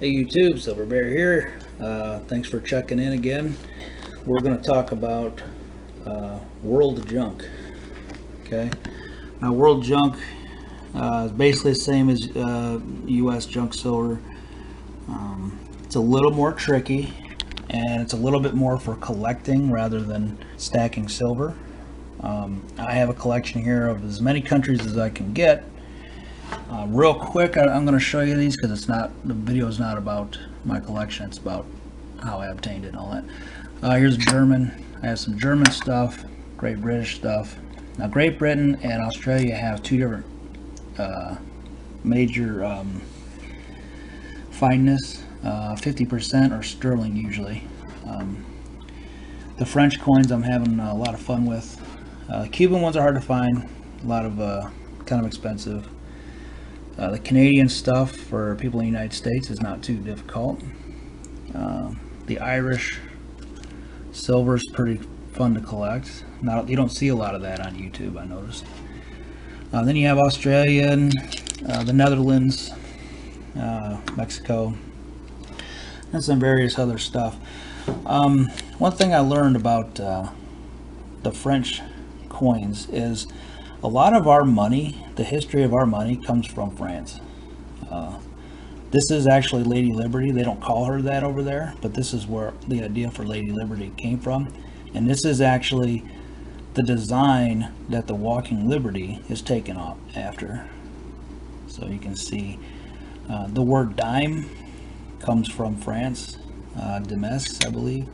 Hey YouTube, Silver Bear here. Thanks for checking in again. We're going to talk about world junk. Okay. Now, world junk is basically the same as U.S. junk silver. It's a little more tricky, and it's a little bit more for collecting rather than stacking silver. I have a collection here of as many countries as I can get. Real quick, I'm going to show you these because the video is not about my collection. It's about how I obtained it and all that. Here's German. I have some German stuff, Great British stuff. Now, Great Britain and Australia have two different major fineness. 50% are sterling usually. The French coins I'm having a lot of fun with. Cuban ones are hard to find. A lot of kind of expensive. The Canadian stuff for people in the United States is not too difficult. The Irish silver is pretty fun to collect. You don't see a lot of that on YouTube, I noticed. Then you have Australia, the Netherlands, Mexico, and some various other stuff. One thing I learned about the French coins is a lot of our money, the history of our money, comes from France. This is actually Lady Liberty. They don't call her that over there, but this is where the idea for Lady Liberty came from. And this is actually the design that the Walking Liberty is taken off after. So you can see the word dime comes from France, Demes, I believe.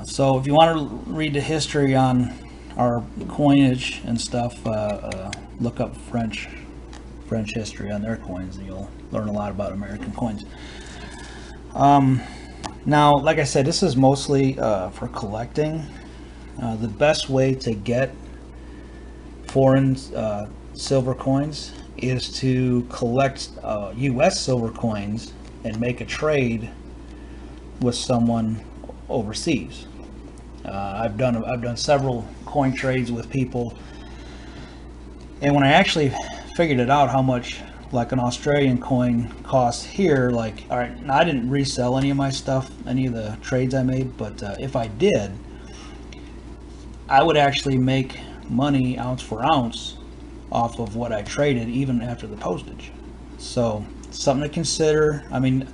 So if you want to read the history on our coinage and stuff, look up French history on their coins, and you'll learn a lot about American coins. Now, like I said, this is mostly for collecting. The best way to get foreign silver coins is to collect U.S. silver coins and make a trade with someone overseas. I've done several coin trades with people, and when I actually figured it out how much like an Australian coin costs here, like, all right, now I didn't resell any of my stuff, any of the trades I made, but if I did, I would actually make money ounce for ounce off of what I traded, even after the postage. So something to consider. I mean,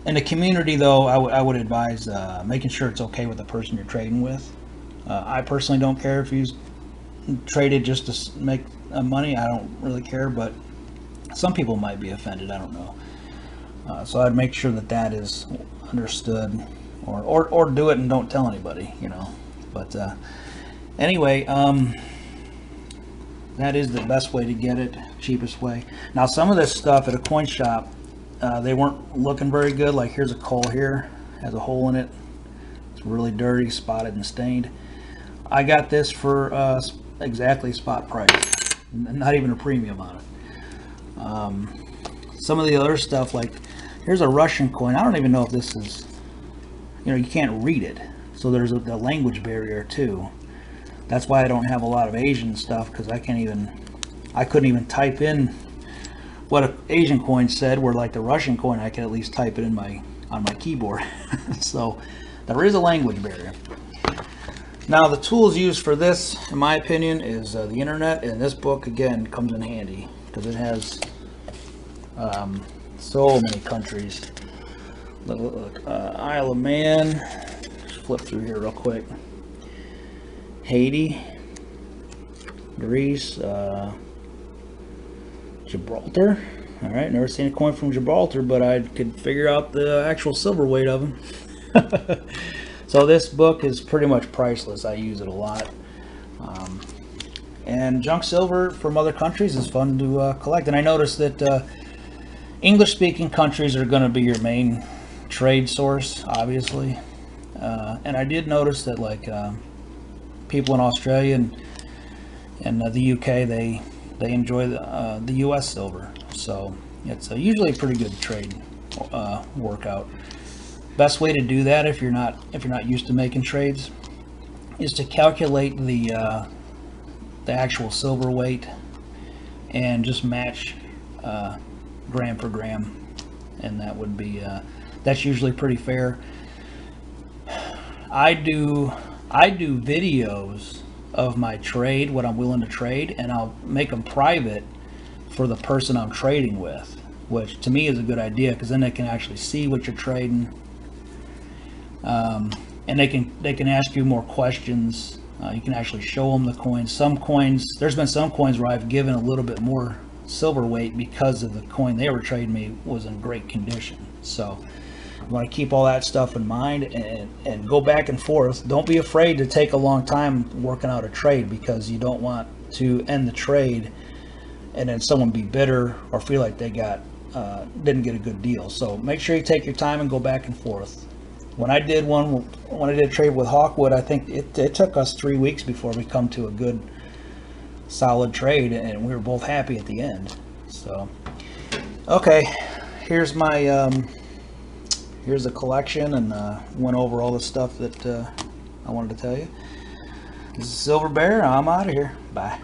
in the community, though, I would advise making sure it's okay with the person you're trading with. I personally don't care if you traded just to make money. I don't really care, but some people might be offended. I don't know. So I'd make sure that is understood, or do it and don't tell anybody, you know. But anyway, that is the best way to get it, cheapest way. Now, some of this stuff at a coin shop, they weren't looking very good. Like, here's a coal here, has a hole in it. It's really dirty, spotted and stained. I got this for exactly spot price, not even a premium on it. Some of the other stuff, like here's a Russian coin. I don't even know if this is, you know, you can't read it, so there's the language barrier too. That's why I don't have a lot of Asian stuff, because I couldn't even type in what an Asian coin said, where like the Russian coin I can at least type it in on my keyboard. So there is a language barrier. Now, the tools used for this, in my opinion, is the internet, and this book again comes in handy because it has so many countries. Look, Isle of Man. Just flip through here real quick. Haiti, Greece, Gibraltar. All right, never seen a coin from Gibraltar, but I could figure out the actual silver weight of them. So this book is pretty much priceless. I use it a lot. And junk silver from other countries is fun to collect. And I noticed that English-speaking countries are going to be your main trade source, obviously. And I did notice that, like, people in Australia and the UK, they enjoy the U.S. silver. So it's usually a pretty good trade workout. Best way to do that, if you're not used to making trades, is to calculate the actual silver weight and just match gram for gram, and that would be that's usually pretty fair. I do videos of my trade, what I'm willing to trade, and I'll make them private for the person I'm trading with, which to me is a good idea, because then they can actually see what you're trading, and they can ask you more questions. You can actually show them the coins. Some coins, there's been some coins where I've given a little bit more silver weight because of the coin they were trading me was in great condition. So you want to keep all that stuff in mind, and go back and forth. Don't be afraid to take a long time working out a trade, because you don't want to end the trade and then someone be bitter or feel like they didn't get a good deal. So make sure you take your time and go back and forth. When I did a trade with Hawkwood, I think it took us 3 weeks before we come to a good solid trade, and we were both happy at the end. So okay, here's my here's the collection, and went over all the stuff that I wanted to tell you. This is Silver Bear. I'm out of here. Bye.